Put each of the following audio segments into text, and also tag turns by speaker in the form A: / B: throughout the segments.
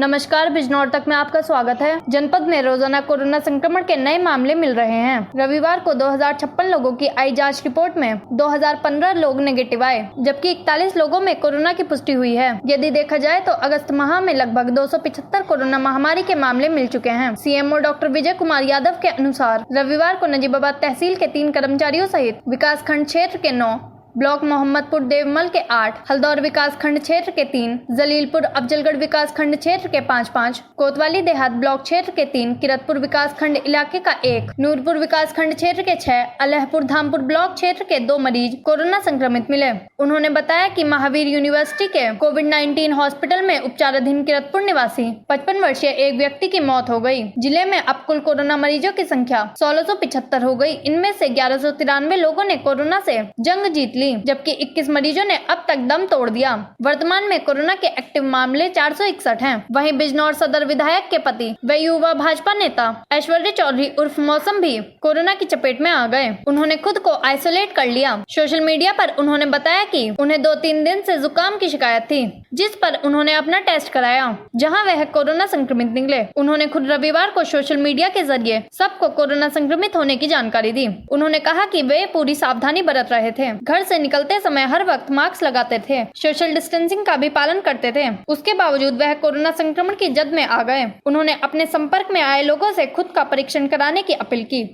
A: नमस्कार, बिजनौर तक में आपका स्वागत है। जनपद में रोजाना कोरोना संक्रमण के नए मामले मिल रहे हैं। रविवार को 2056 लोगों की आई जांच रिपोर्ट में 2015 लोग नेगेटिव आए, जबकि 41 लोगों में कोरोना की पुष्टि हुई है। यदि देखा जाए तो अगस्त माह में लगभग 275 कोरोना महामारी के मामले मिल चुके हैं। सीएमओ डॉक्टर विजय कुमार यादव के अनुसार रविवार को नजीबाबाद तहसील के 3 कर्मचारियों सहित विकास खंड क्षेत्र के 9, ब्लॉक मोहम्मदपुर देवमल के 8, हल्दौर विकास खंड क्षेत्र के 3, जलीलपुर अफजलगढ़ विकास खंड क्षेत्र के 5, कोतवाली देहात ब्लॉक क्षेत्र के 3, किरतपुर विकास खंड इलाके का 1, नूरपुर विकास खंड क्षेत्र के 6, अलहपुर धामपुर ब्लॉक क्षेत्र के 2 मरीज कोरोना संक्रमित मिले। उन्होंने बताया कि महावीर यूनिवर्सिटी के कोविड-19 हॉस्पिटल में उपचाराधीन किरतपुर निवासी 55 वर्षीय एक व्यक्ति की मौत हो गई। जिले में अब कुल कोरोना मरीजों की संख्या 1675 हो गई। इनमें से 1193 लोगों ने कोरोना से जंग जीत ली, जबकि 21 मरीजों ने अब तक दम तोड़ दिया। वर्तमान में कोरोना के एक्टिव मामले 461 हैं। वहीं बिजनौर सदर विधायक के पति व युवा भाजपा नेता ऐश्वर्य चौधरी उर्फ मौसम भी कोरोना की चपेट में आ गए। उन्होंने खुद को आइसोलेट कर लिया। सोशल मीडिया पर उन्होंने बताया कि उन्हें 2-3 दिन से जुकाम की शिकायत थी, जिस पर उन्होंने अपना टेस्ट कराया, जहां वह कोरोना संक्रमित निकले। उन्होंने खुद रविवार को सोशल मीडिया के जरिए सबको कोरोना संक्रमित होने की जानकारी दी। उन्होंने कहा कि वे पूरी सावधानी बरत रहे थे, घर से निकलते समय हर वक्त मास्क लगाते थे, सोशल डिस्टेंसिंग का भी पालन करते थे। उसके बावजूद वह कोरोना संक्रमण की जद में आ गए। उन्होंने अपने संपर्क में आए लोगों से खुद का परीक्षण कराने की अपील की।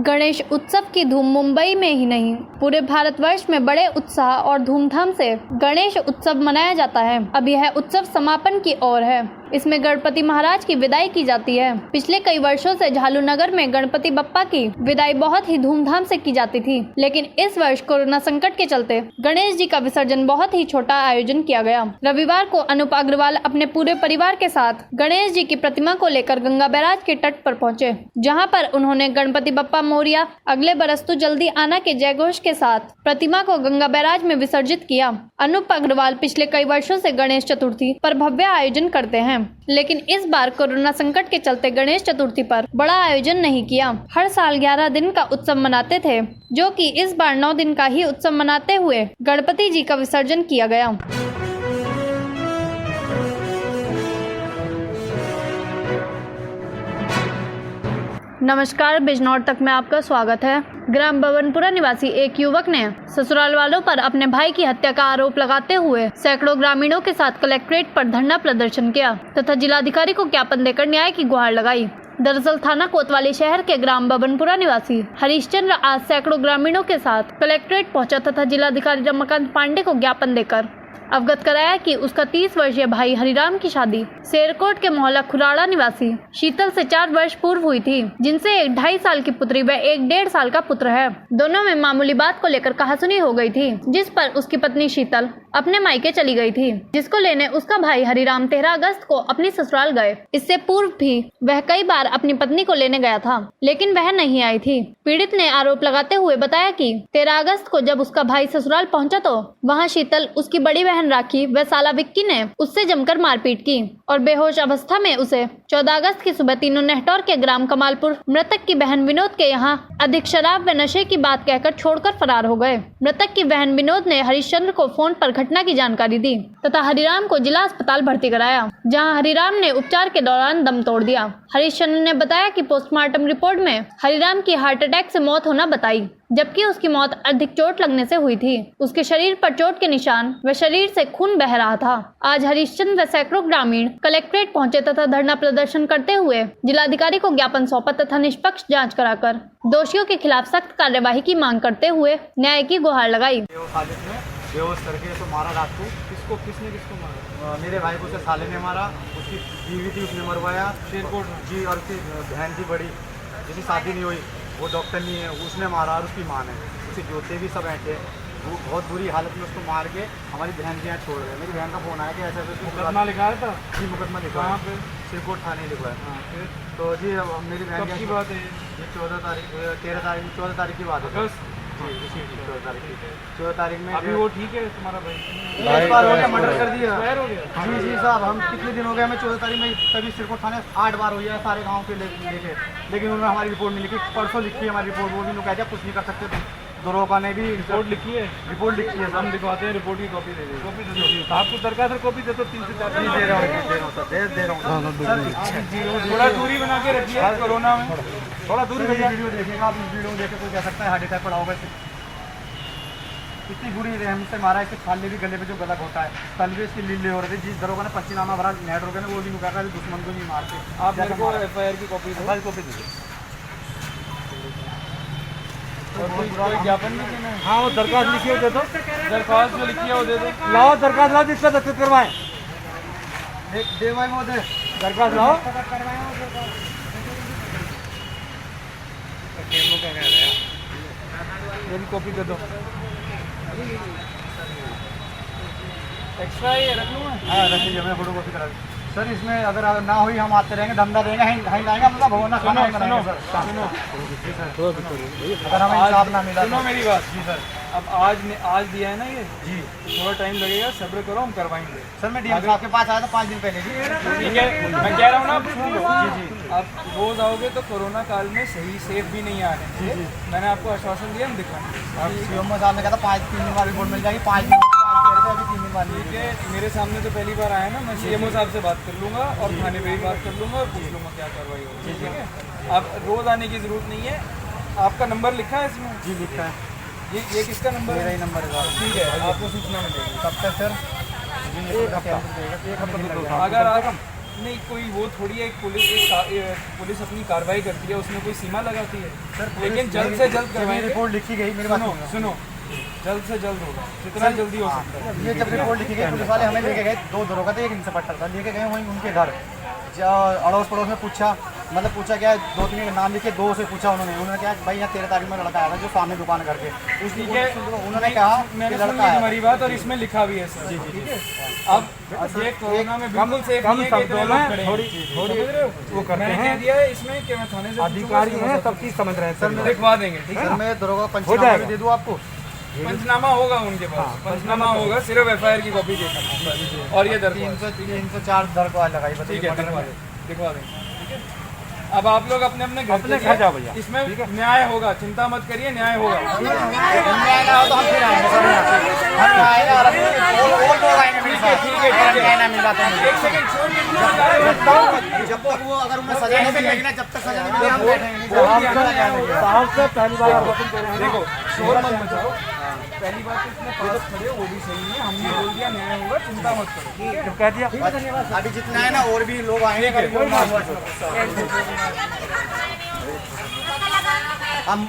A: गणेश उत्सव की धूम मुंबई में ही नहीं, पूरे भारतवर्ष में बड़े उत्साह और धूमधाम से गणेश उत्सव मनाया जाता है। अब यह उत्सव समापन की ओर है। इसमें गणपति महाराज की विदाई की जाती है। पिछले कई वर्षों से झालू नगर में गणपति बप्पा की विदाई बहुत ही धूमधाम से की जाती थी, लेकिन इस वर्ष कोरोना संकट के चलते गणेश जी का विसर्जन बहुत ही छोटा आयोजन किया गया। रविवार को अनूप अग्रवाल अपने पूरे परिवार के साथ गणेश जी की प्रतिमा को लेकर गंगा बैराज के तट पर पहुंचे, जहां पर उन्होंने गणपति बप्पा मोरिया अगले बरस तू जल्दी आना के जयघोष के साथ प्रतिमा को गंगा बैराज में विसर्जित किया। अनूप अग्रवाल पिछले कई वर्षों से गणेश चतुर्थी पर भव्य आयोजन करते हैं, लेकिन इस बार कोरोना संकट के चलते गणेश चतुर्थी पर बड़ा आयोजन नहीं किया। हर साल 11 दिन का उत्सव मनाते थे, जो कि इस बार 9 दिन का ही उत्सव मनाते हुए गणपति जी का विसर्जन किया गया। नमस्कार, बिजनौर तक में आपका स्वागत है। ग्राम बबनपुरा निवासी एक युवक ने ससुराल वालों पर अपने भाई की हत्या का आरोप लगाते हुए सैकड़ों ग्रामीणों के साथ कलेक्ट्रेट पर धरना प्रदर्शन किया तथा जिलाधिकारी को ज्ञापन देकर न्याय की गुहार लगाई। दरअसल थाना कोतवाली शहर के ग्राम बबनपुरा निवासी हरीशचंद्र आज सैकड़ों ग्रामीणों के साथ कलेक्ट्रेट पहुंचा तथा जिलाधिकारी रमाकांत पांडे को ज्ञापन देकर अवगत कराया कि उसका 30 वर्षीय भाई हरिराम की शादी शेरकोट के मोहल्ला खुराड़ा निवासी शीतल से 4 वर्ष पूर्व हुई थी, जिनसे एक 2.5 साल की पुत्री व एक 1.5 साल का पुत्र है। दोनों में मामूली बात को लेकर कहासुनी हो गई थी, जिस पर उसकी पत्नी शीतल अपने मायके चली गई थी, जिसको लेने उसका भाई हरिराम 13 अगस्त को अपनी ससुराल गए। इससे पूर्व भी वह कई बार अपनी पत्नी को लेने गया था, लेकिन वह नहीं आई थी। पीड़ित ने आरोप लगाते हुए बताया कि 13 अगस्त को जब उसका भाई ससुराल पहुंचा तो वहां शीतल, उसकी बड़ी बहन राखी व साला विक्की ने उससे जमकर मारपीट की और बेहोश अवस्था में उसे 14 अगस्त की सुबह तीनों नेहटौर के ग्राम कमालपुर मृतक की बहन विनोद के यहाँ अधिक शराब व नशे की बात कहकर छोड़कर फरार हो गए। मृतक की बहन विनोद ने हरिश्चंद्र को फोन पर घटना की जानकारी दी तथा हरिराम को जिला अस्पताल भर्ती कराया, जहां हरिराम ने उपचार के दौरान दम तोड़ दिया। हरिश्चंद्र ने बताया कि पोस्टमार्टम रिपोर्ट में हरिराम की हार्ट अटैक से मौत होना बताई, जबकि उसकी मौत अधिक चोट लगने से हुई थी। उसके शरीर पर चोट के निशान व शरीर से खून बह रहा था। आज हरिश्चंद्र व सैकड़ों ग्रामीण कलेक्ट्रेट पहुंचे तथा धरना प्रदर्शन करते हुए जिलाधिकारी को ज्ञापन सौंपा तथा निष्पक्ष जांच कराकर दोषियों के खिलाफ सख्त कार्यवाही की मांग करते हुए न्याय की गुहार लगाई।
B: बेहोश करके तो मारा रात को। किसने मारा? मेरे भाई को उसके साले ने मारा, उसकी बीवी थी उसने मरवाया, शेरकोट जी और उसकी बहन थी बड़ी, जिसकी शादी नहीं हुई, वो डॉक्टर नहीं है, उसने मारा और उसकी माँ ने, उसके जोते भी सब ऐसे, वो बहुत बुरी हालत में उसको मार के हमारी बहन के यहाँ छोड़ गए। मेरी बहन का फोन आया कि ऐसा मुकदमा लिखा था जी, मुकदमा लिखा है शेरकोट थाने लिखा है। तो जी मेरी बहन की बात है, ये 14 तारीख की बात है। 14 तारीख में अभी वो ठीक है तुम्हारा भाई? एक बार हो गया, मर्डर कर दिया जी साहब। हम कितने दिन हो गए, हमें 14 तारीख में तभी सिरकोट थाने 8 बार हो गया सारे गांव के लेके, लेकिन उन्होंने हमारी रिपोर्ट नहीं लिखी। परसों लिखी हमारी रिपोर्ट, वो भी लोग कह दिया कुछ नहीं कर सकते तुम। दरोगा ने भी
C: रिपोर्ट लिखी है,
B: रिपोर्ट लिखी है।
C: हम लिखवाते हैं, रिपोर्ट की कॉपी दे देंगे।
B: कॉपी दे दो।
C: आपको दरकार सर कॉपी दे दो, 3 से 4
B: नहीं दे रहा हूँ सर, दे रहा हूँ सर।
C: थोड़ा दूरी बना के रखिए कोरोना में।
B: थोड़ा दूर वीडियो देखिएगा आप, इस वीडियो में देख के कोई कह सकता है हार्ट अटैक पड़ा होगा इसे। इतनी बुरी रहम से मारा है कि खाली भी गले पे जो गला घोटा है, कल भी इसकी लीले हो रहे थे। जिस दरोगा ने पंचनामा भरा नेट रोके ने, वो भी नुका दुश्मन को नहीं मारते।
C: आप मेरे को FIR की कॉपी दो।
B: कॉपी दीजिए।
C: और कोई ज्ञापन नहीं देना है?
B: हाँ वो दरखास्त लिखी हो दे दो,
C: दरख्वास्त जो लिखी है वो दे दो।
B: लाओ दरखास्त लाओ, जिससे दस्तखत करवाएं। दे भाई वो दे दरखास्त लाओ।
C: ये भी कॉपी दे दो। एक्स्ट्रा ये रख लूँ मैं?
B: हाँ रख लीजिए, मैं फोटो कॉपी करा दूँ सर। इसमें अगर ना हुई हम आते रहेंगे, धंधा देंगे, हम लाएंगे अपना भगवाना खाना बनाएंगे सर। अगर हमें इंसाफ ना मिला
C: सुनो मेरी बात।
B: जी सर।
C: अब आज दिया है ना ये
B: जी
C: थोड़ा टाइम लगेगा, सब्र करो, हम करवाएंगे।
B: सर। मैं डीएम साहब के पास आया था 5 दिन पहले जी।
C: ठीक है, मैं कह रहा हूँ ना, आप सुन लो। जी। आप रोज आओगे तो कोरोना काल में सही सेफ भी नहीं आ रहे हैं। मैंने आपको आश्वासन दिया, हम दिखाएंगे।
B: सीएम साहब ने कहा था 3 दिन बाद रिपोर्ट मिल जाएगी, 5 दिन अभी 3 दिन बाद।
C: ठीक है, मेरे सामने तो पहली बार आया ना, मैं CMO साहब से बात कर लूँगा और थाने पे भी बात कर लूँगा और पूछ लूँगा क्या कार्रवाई होगी। ठीक है, आप रोज आने की ज़रूरत नहीं है। आपका नंबर लिखा है इसमें?
B: जी लिखा है।
C: ये किसका नंबर
B: मेरा
C: है?
B: ही नंबर है।
C: ठीक है, आपको सूचना मिलेगी।
B: कब तक सर? एक हफ्ता तो
C: अगर आप नहीं, कोई वो थोड़ी है, पुलिस अपनी कार्रवाई करती है, उसमें कोई सीमा लगाती है सर। लेकिन जल्द से जल्द करवाएंगे।
B: रिपोर्ट लिखी गई, मेरी बात
C: सुनो, जल्द से जल्द होगा, जितना जल्दी हो सकता है।
B: ये जब रिपोर्ट लिखी गई, पुलिस वाले हमें लेके गए, 2 दरोगा थे, एक इंस्पेक्टर था, लेके गए वहीं उनके घर। अड़ोस पड़ोस में पूछा, मतलब पूछा क्या है, 2-3 के नाम लिखे, 2 से पूछा उन्होंने क्या भाई यहाँ 13 तारीख में लड़का आया था जो सामने दुकान करके।
C: ठीक है,
B: उन्होंने कहा
C: मैंने
B: कि
C: सुन
B: लड़का
C: ली
B: है।
C: तुम्हारी बात और इसमें लिखा भी है सर।
B: जी
C: ठीक है, अब ये कोरोना में बिल्कुल सेफ नहीं है कि इतने लोग खड़े हैं। समझ रहे हो? वो मैंने कह दिया है इसमें कि मैं थाने से
B: अधिकारी हैं, सब चीज़ समझ रहे हैं सर।
C: दिखवा देंगे। ठीक है,
B: मैं दरोगा पंचनामा भी दे दूँ आपको?
C: पंचनामा होगा उनके पास, पंचनामा होगा, सिर्फ FIR की कॉपी देना और ये दरख्वास्त।
B: 304 दरख्वास्त लगाई।
C: ठीक है, दिखवा देंगे। ठीक है, अब आप लोग अपने अपने
B: घर जाओ भैया।
C: इसमें न्याय होगा, चिंता मत करिए, न्याय होगा।
B: न्याय ना हो तो हम फिर आएंगे सर यहाँ पे। हम आएंगे और और लोग आएंगे मेरे साथ।
C: ठीक है, ठीक है।
B: न्याय ना मिला तो
C: एक सेकंड छोड़ के
B: जब तक वो अगर उन्हें सजा नहीं मिलेगी ना, जब तक सजा नहीं मिलेगी हम बैठेंगे नहीं।
C: साहब से पहली बार देखो, शोर मत मचाओ। पहली बात तो इसमें पास खड़े हो, वो भी सही है, हमने बोल दिया न्याय होगा, चिंता मत करो।
B: जब कह दिया अभी जितना है ना और भी लोग आएंगे। हम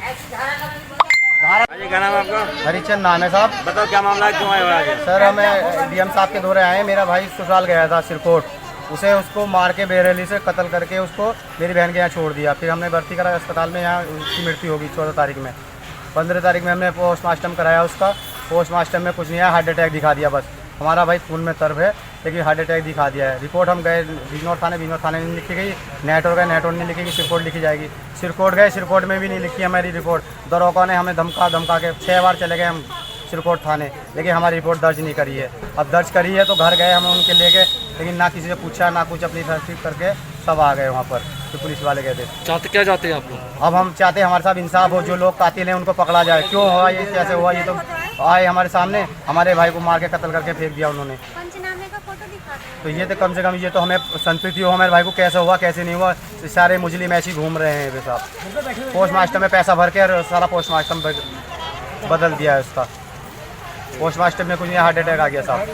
D: क्या नाम है आपका?
B: हरिचंद नाम है साहब।
D: बताओ क्या मामला है, क्यों आए हो आज?
B: सर हमें डीएम साहब के दौरे आए हैं। मेरा भाई ससुराल गया था सिरकोट, उसको मार के बेरहली से कत्ल करके उसको मेरी बहन के यहाँ छोड़ दिया। फिर हमने भर्ती करा अस्पताल में, यहाँ उसकी मृत्यु होगी 14 तारीख में। 15 तारीख में हमने पोस्टमार्टम कराया उसका। पोस्टमार्टम में कुछ नहीं आया, हार्ट अटैक दिखा दिया बस। हमारा भाई खून में तर्ब है लेकिन हार्ट अटैक दिखा दिया है। रिपोर्ट हम गए बिजनौर थाने में लिखी गई, नेटवर्क गए, नेटवर्क नहीं लिखेगी, सिरकोट लिखी जाएगी। सिरकोट गए, सिरकोट में भी नहीं लिखी हमारी रिपोर्ट। दरोगा ने हमें धमका के 6 बार चले गए हम सिरकोट थाने, लेकिन हमारी रिपोर्ट दर्ज नहीं करी है। अब दर्ज करी है तो घर गए हमें उनके लेके, लेकिन ना किसी से पूछा ना कुछ, अपनी तहकीक करके सब आ गए वहाँ पर। तो पुलिस वाले गए थे।
D: क्या चाहते हैं आप लोग?
B: अब हम चाहते हैं हमारे साथ इंसाफ हो, जो लोग कातिल हैं उनको पकड़ा जाए। क्यों हुआ ये, कैसे हुआ ये, तो आए हमारे सामने, हमारे भाई को मार के कत्ल करके फेंक दिया उन्होंने।
E: पंचनामे का फोटो दिखा दो।
B: तो ये तो कम से कम ये तो हमें संतुष्टि हो हमारे भाई को कैसे हुआ कैसे नहीं हुआ। सारे मुजरिम ऐसे ही घूम रहे हैं वे साहब। पोस्टमास्टर में पैसा भर के और सारा पोस्टमास्टर बदल दिया है उसका। पोस्टमास्टर में कुछ नहीं, हार्ट अटैक आ गया साहब।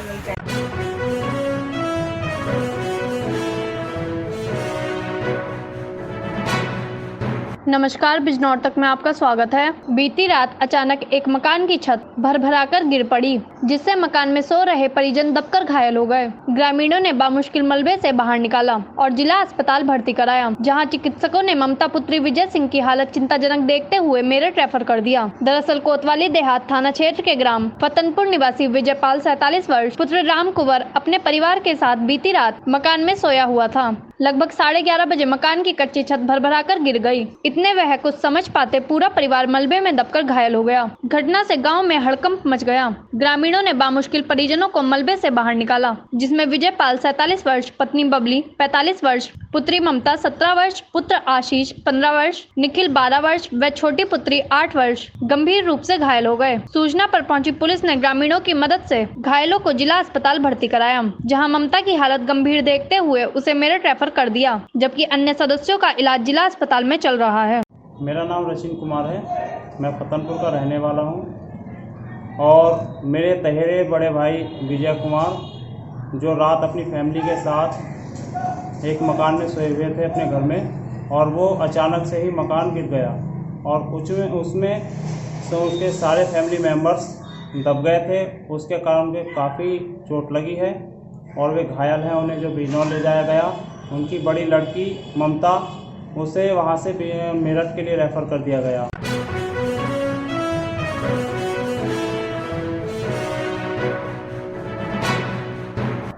A: नमस्कार, बिजनौर तक में आपका स्वागत है। बीती रात अचानक एक मकान की छत भरभराकर गिर पड़ी, जिससे मकान में सो रहे परिजन दबकर घायल हो गए। ग्रामीणों ने बामुश्किल मलबे से बाहर निकाला और जिला अस्पताल भर्ती कराया, जहां चिकित्सकों ने ममता पुत्री विजय सिंह की हालत चिंताजनक देखते हुए मेरठ रेफर कर दिया। दरअसल कोतवाली देहात थाना क्षेत्र के ग्राम फतनपुर निवासी विजयपाल 47 वर्ष पुत्र राम कुंवर अपने परिवार के साथ बीती रात मकान में सोया हुआ था। लगभग 11:30 बजे मकान की कच्ची छत भरभराकर गिर गई। इतने वह कुछ समझ पाते पूरा परिवार मलबे में दबकर घायल हो गया। घटना से गांव में हड़कंप मच गया। ग्रामीणों ने बामुश्किल परिजनों को मलबे से बाहर निकाला, जिसमें विजय पाल 47 वर्ष, पत्नी बबली 45 वर्ष, पुत्री ममता 17 वर्ष, पुत्र आशीष 15 वर्ष, निखिल 12 वर्ष व छोटी पुत्री 8 वर्ष गंभीर रूप से घायल हो गए। सूचना पर पहुंची पुलिस ने ग्रामीणों की मदद से घायलों को जिला अस्पताल भर्ती कराया, जहां ममता की हालत गंभीर देखते हुए उसे मेरठ रेफर कर दिया, जबकि अन्य सदस्यों का इलाज जिला अस्पताल में चल रहा है।
F: मेरा नाम रशीन कुमार है, मैं फतनपुर का रहने वाला हूं और मेरे तहेरे बड़े भाई विजय कुमार जो रात अपनी फैमिली के साथ एक मकान में सोए हुए थे अपने घर में, और वो अचानक से ही मकान गिर गया और उसमें उसके सारे फैमिली मेम्बर्स दब गए थे। उसके कारण उन्हें काफ़ी चोट लगी है और वे घायल हैं। उन्हें जो बिजनौर ले जाया गया, उनकी बड़ी लड़की ममता, उसे वहां से मेरठ के लिए रेफ़र कर दिया गया।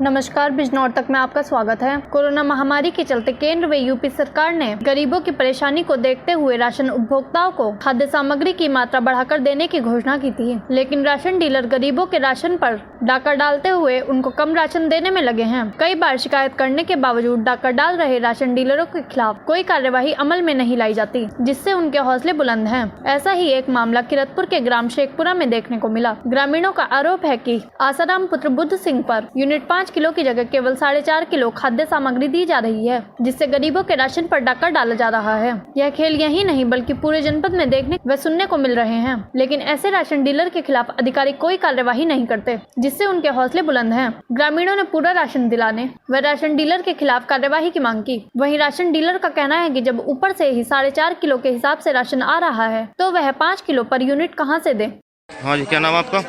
A: नमस्कार, बिजनौर तक में आपका स्वागत है। कोरोना महामारी के चलते केंद्र व यूपी सरकार ने गरीबों की परेशानी को देखते हुए राशन उपभोक्ताओं को खाद्य सामग्री की मात्रा बढ़ाकर देने की घोषणा की थी, लेकिन राशन डीलर गरीबों के राशन पर डाका डालते हुए उनको कम राशन देने में लगे हैं। कई बार शिकायत करने के बावजूद डाका डाल रहे राशन डीलरों के खिलाफ कोई कार्यवाही अमल में नहीं लाई जाती, जिससे उनके हौसले बुलंद हैं। ऐसा ही एक मामला किरतपुर के ग्राम शेखपुरा में देखने को मिला। ग्रामीणों का आरोप है कि आसाराम पुत्र Buddha Singh per unit 5 kilo की जगह केवल 4.5 किलो खाद्य सामग्री दी जा रही है, जिससे गरीबों के राशन पर डाका डाला जा रहा है। यह खेल यही नहीं बल्कि पूरे जनपद में देखने व सुनने को मिल रहे हैं, लेकिन ऐसे राशन डीलर के खिलाफ अधिकारी कोई कार्यवाही नहीं करते, जिससे उनके हौसले बुलंद हैं। ग्रामीणों ने पूरा राशन दिलाने व राशन डीलर के खिलाफ कार्यवाही की मांग की। वहीं राशन डीलर का कहना है कि जब ऊपर से ही 4.5 किलो के हिसाब से राशन आ रहा है, तो वह 5 किलो पर यूनिट कहाँ से दे।
D: हाँ जी, क्या नाम आपका?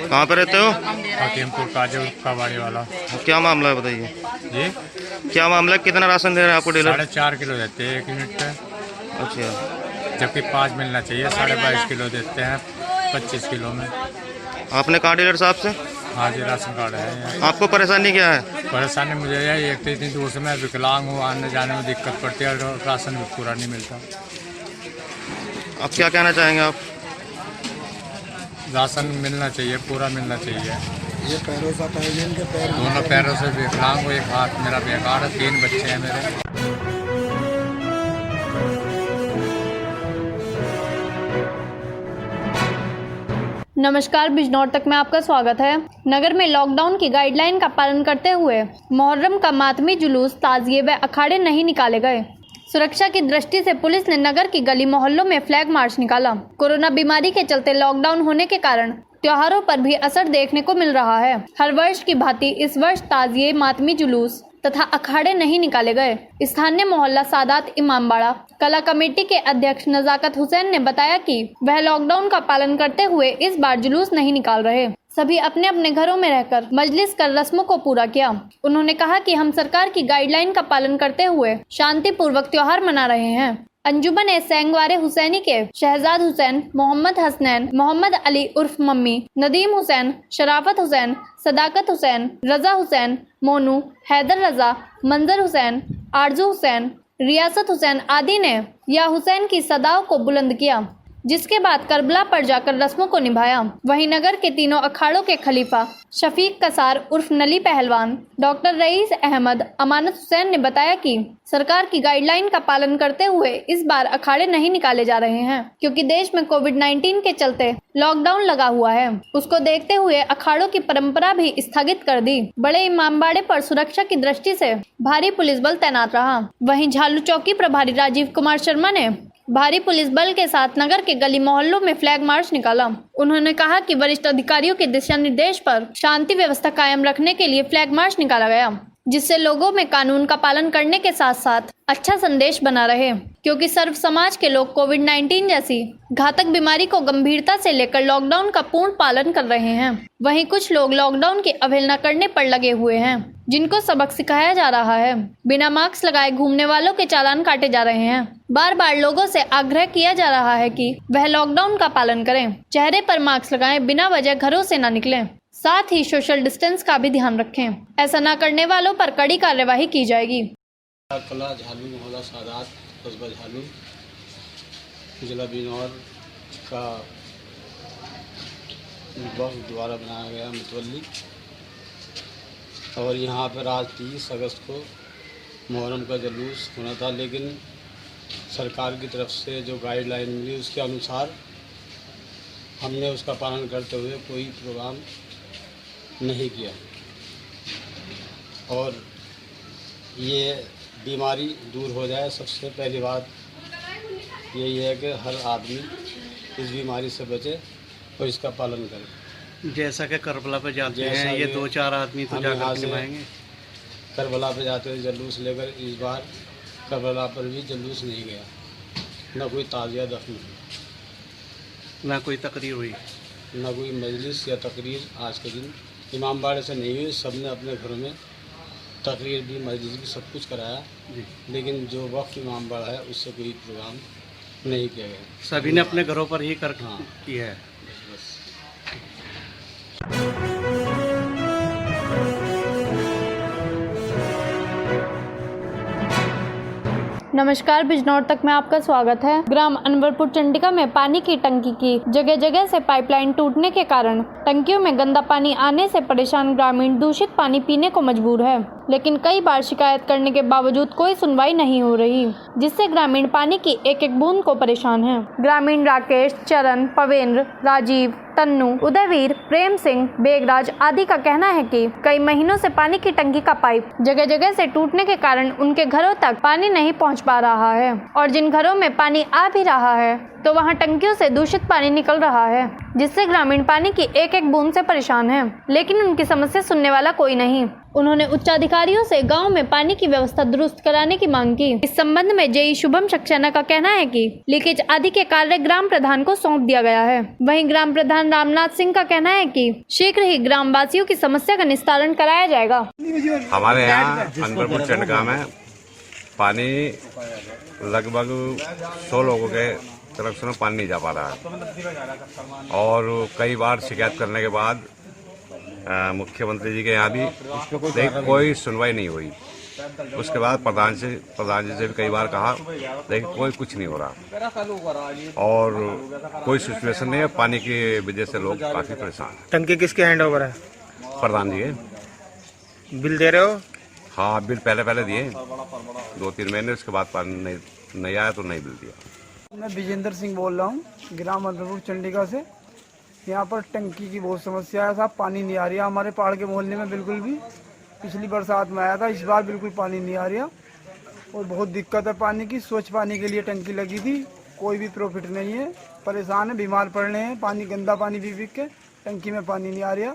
D: कहाँ पे रहते हो?
G: हकीमपुर काजू कबाड़ी वाला।
D: क्या मामला है बताइए
G: जी,
D: क्या मामला है? कितना राशन दे रहे हैं आपको डीलर?
G: 4.5 किलो देते हैं 1 यूनिट पे,
D: अच्छा,
G: जबकि 5 मिलना चाहिए। 22.5 किलो देते हैं 25 किलो में।
D: आपने कहा डीलर साहब से?
G: हाँ जी, राशन कार्ड है यहाँ।
D: आपको परेशानी क्या है?
G: परेशानी मुझे यही, एक तो इतनी दूर से मैं विकलांग हूँ, आने जाने में दिक्कत पड़ती है और राशन भी पूरा नहीं मिलता।
D: आप क्या कहना चाहेंगे आप?
G: राशन मिलना चाहिए, पूरा मिलना चाहिए। ये पैरों से दोनों पैरों से विकलांग हूँ, एक हाथ मेरा बेकार है, 3 बच्चे हैं मेरे।
A: नमस्कार, बिजनौर तक में आपका स्वागत है। नगर में लॉकडाउन की गाइडलाइन का पालन करते हुए मुहर्रम का मातमी जुलूस, ताजिए व अखाड़े नहीं निकाले गए। सुरक्षा की दृष्टि से पुलिस ने नगर की गली मोहल्लों में फ्लैग मार्च निकाला। कोरोना बीमारी के चलते लॉकडाउन होने के कारण त्योहारों पर भी असर देखने को मिल रहा है। हर वर्ष की भांति इस वर्ष ताजिए, मातमी जुलूस तथा अखाड़े नहीं निकाले गए। स्थानीय मोहल्ला सादात इमामबाड़ा कला कमेटी के अध्यक्ष नजाकत हुसैन ने बताया कि वह लॉकडाउन का पालन करते हुए इस बार जुलूस नहीं निकाल रहे। सभी अपने अपने घरों में रहकर मजलिस कर रस्मों को पूरा किया। उन्होंने कहा कि हम सरकार की गाइडलाइन का पालन करते हुए शांतिपूर्वक त्योहार मना रहे हैं। अंजुमन ए सेंगवारे हुसैनी के शहजाद हुसैन, मोहम्मद हसनैन, मोहम्मद अली उर्फ मम्मी, नदीम हुसैन, शराफत हुसैन, सदाकत हुसैन, रजा हुसैन, मोनू, हैदर रजा, मंजर हुसैन, आरजू हुसैन, रियासत हुसैन आदि ने या हुसैन की सदाओं को बुलंद किया, जिसके बाद करबला पर जाकर रस्मों को निभाया। वहीं नगर के तीनों अखाड़ों के खलीफा शफीक कसार उर्फ नली पहलवान, डॉक्टर रईस अहमद, अमानत हुसैन ने बताया कि सरकार की गाइडलाइन का पालन करते हुए इस बार अखाड़े नहीं निकाले जा रहे हैं, क्योंकि देश में कोविड-19 के चलते लॉकडाउन लगा हुआ है। उसको देखते हुए अखाड़ों की परंपरा भी स्थगित कर दी। बड़े इमामबाड़े पर सुरक्षा की दृष्टि से भारी पुलिस बल तैनात रहा। वहीं झालू चौकी प्रभारी राजीव कुमार शर्मा ने भारी पुलिस बल के साथ नगर के गली मोहल्लों में फ्लैग मार्च निकाला। उन्होंने कहा कि वरिष्ठ अधिकारियों के दिशा निर्देश पर शांति व्यवस्था कायम रखने के लिए फ्लैग मार्च निकाला गया, जिससे लोगों में कानून का पालन करने के साथ साथ अच्छा संदेश बना रहे, क्योंकि सर्व समाज के लोग कोविड-19 जैसी घातक बीमारी को गंभीरता से लेकर लॉकडाउन का पूर्ण पालन कर रहे हैं। वहीं कुछ लोग लॉकडाउन की अवहेलना करने पर लगे हुए हैं, जिनको सबक सिखाया जा रहा है। बिना मास्क लगाए घूमने वालों के चालान काटे जा रहे हैं। बार बार लोगों से आग्रह किया जा रहा है कि वह लॉकडाउन का पालन करें, चेहरे पर मास्क लगाएं, बिना वजह घरों से न निकलें। साथ ही सोशल डिस्टेंस का भी ध्यान रखें। ऐसा न करने वालों पर कड़ी कार्यवाही की जाएगी।
H: कला झालू मोहल्ला सादात कस्बा झालू जिला बिजनौर का वक्त द्वारा बनाया गया मुतवल्ली, और यहाँ पर आज 30 अगस्त को मुहर्रम का जुलूस होना था, लेकिन सरकार की तरफ से जो गाइडलाइन मिली उसके अनुसार हमने उसका पालन करते हुए कोई प्रोग्राम नहीं किया। और ये बीमारी दूर हो जाए, सबसे पहली बात यही है कि हर आदमी इस बीमारी से बचे और इसका पालन करे।
B: जैसा कि करबला पे जाते हैं ये 2-4 आदमी तो जाकर निभाएंगे।
H: करबला पे जाते हैं जुलूस लेकर, इस बार करबला पर भी जुलूस नहीं गया, न कोई ताज़िया दफन हुई,
B: ना कोई तकरीर हुई,
H: न कोई मजलिस या तकरीर आज के दिन इमामबाड़े से नहीं हुई। सब ने अपने घरों में तकरीर भी मजलिस भी सब कुछ कराया, लेकिन जो वक्त इमामबाड़ा है उससे कोई प्रोग्राम नहीं किया गया।
B: सभी ने अपने घरों पर ही कर किया है।
H: बस।
A: नमस्कार, बिजनौर तक में आपका स्वागत है। ग्राम अनवरपुर चंडिका में पानी की टंकी की जगह जगह से पाइपलाइन टूटने के कारण टंकियों में गंदा पानी आने से परेशान ग्रामीण दूषित पानी पीने को मजबूर है, लेकिन कई बार शिकायत करने के बावजूद कोई सुनवाई नहीं हो रही, जिससे ग्रामीण पानी की एक एक बूंद को परेशान है। ग्रामीण राकेश, चरण, पवेंद्र, राजीव, तन्नू, उदयवीर, प्रेम सिंह, बेगराज आदि का कहना है कि कई महीनों से पानी की टंकी का पाइप जगह जगह से टूटने के कारण उनके घरों तक पानी नहीं पहुंच पा रहा है, और जिन घरों में पानी आ भी रहा है तो वहां टंकियों से दूषित पानी निकल रहा है, जिससे ग्रामीण पानी की एक एक बूंद से परेशान है, लेकिन उनकी समस्या सुनने वाला कोई नहीं। उन्होंने उच्चाधिकारियों से गांव में पानी की व्यवस्था दुरुस्त कराने की मांग की। इस संबंध में जेई शुभम सक्सेना का कहना है कि लीकेज आदि के कार्य ग्राम प्रधान को सौंप दिया गया है। वहीं ग्राम प्रधान रामनाथ सिंह का कहना है कि शीघ्र ही ग्रामवासियों की समस्या का निस्तारण कराया जाएगा।
I: हमारे यहाँ अनवरपुर चंडिका में पानी लगभग 100 लोगों के तरफ से पानी नहीं जा पा रहा है, और कई बार शिकायत करने के बाद मुख्यमंत्री जी के यहाँ भी कोई सुनवाई नहीं हुई। उसके बाद प्रधान जी से भी कई बार कहा, लेकिन कोई कुछ नहीं हो रहा, और कोई सिचुएशन नहीं है। पानी की वजह से लोग काफी परेशान हैं।
J: टंकी किसके हैंड ओवर है?
I: प्रधान जी है।
J: बिल दे रहे हो?
I: हाँ, बिल पहले दिए 2-3 महीने, उसके बाद पानी नहीं आया तो नहीं बिल दिया।
C: मैं विजेंद्र सिंह बोल रहा हूँ ग्राम अनवरपुर चंडिका से। यहाँ पर टंकी की बहुत समस्या है साहब, पानी नहीं आ रही है हमारे पहाड़ के मोहल्ले में बिल्कुल भी। पिछली बरसात में आया था, इस बार बिल्कुल पानी नहीं आ रही है और बहुत दिक्कत है पानी की। स्वच्छ पानी के लिए टंकी लगी थी, कोई भी प्रॉफिट नहीं है, परेशान है, बीमार पड़ रहे हैं। पानी गंदा पानी पी के टंकी में पानी नहीं आ रही है।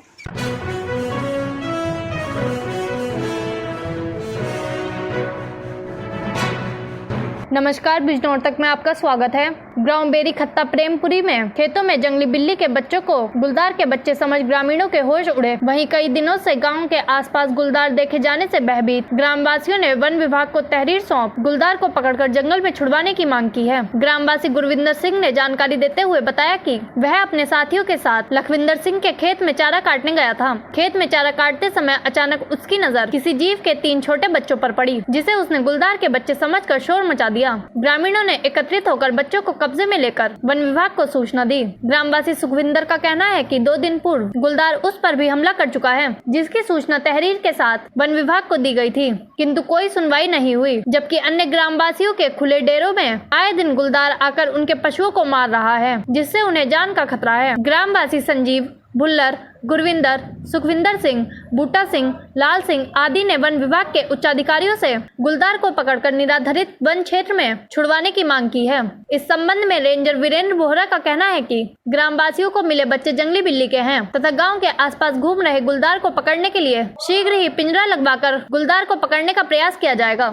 A: नमस्कार, बिजनौर तक में आपका स्वागत है। गांव बेरी खत्ता प्रेमपुरी में खेतों में जंगली बिल्ली के बच्चों को गुलदार के बच्चे समझ ग्रामीणों के होश उड़े। वहीं कई दिनों से गांव के आसपास गुलदार देखे जाने से भयभीत ग्रामवासियों ने वन विभाग को तहरीर सौंप गुलदार को पकड़कर जंगल में छुड़वाने की मांग की है। ग्रामवासी गुरविंदर सिंह ने जानकारी देते हुए बताया कि वह अपने साथियों के साथ लखविंदर सिंह के खेत में चारा काटने गया था। खेत में चारा काटते समय अचानक उसकी नजर किसी जीव के 3 छोटे बच्चों पर पड़ी, जिसे उसने गुलदार के बच्चे समझकर शोर मचा दिया। ग्रामीणों ने एकत्रित होकर बच्चों को कब्जे में लेकर वन विभाग को सूचना दी। ग्रामवासी सुखविंदर का कहना है कि 2 दिन पूर्व गुलदार उस पर भी हमला कर चुका है, जिसकी सूचना तहरीर के साथ वन विभाग को दी गई थी, किंतु कोई सुनवाई नहीं हुई। जबकि अन्य ग्रामवासियों के खुले डेरों में आए दिन गुलदार आकर उनके पशुओं को मार रहा है, जिससे उन्हें जान का खतरा है। ग्रामवासी संजीव, भुल्लर, गुरविंदर, सुखविंदर सिंह, बूटा सिंह, लाल सिंह आदि ने वन विभाग के उच्चाधिकारियों से गुलदार को पकड़कर निराधारित वन क्षेत्र में छुड़वाने की मांग की है। इस संबंध में रेंजर वीरेंद्र बोहरा का कहना है कि ग्रामवासियों को मिले बच्चे जंगली बिल्ली के हैं तथा गांव के आसपास घूम रहे गुलदार को पकड़ने के लिए शीघ्र ही पिंजरा लगवाकर गुलदार को पकड़ने का प्रयास किया जाएगा।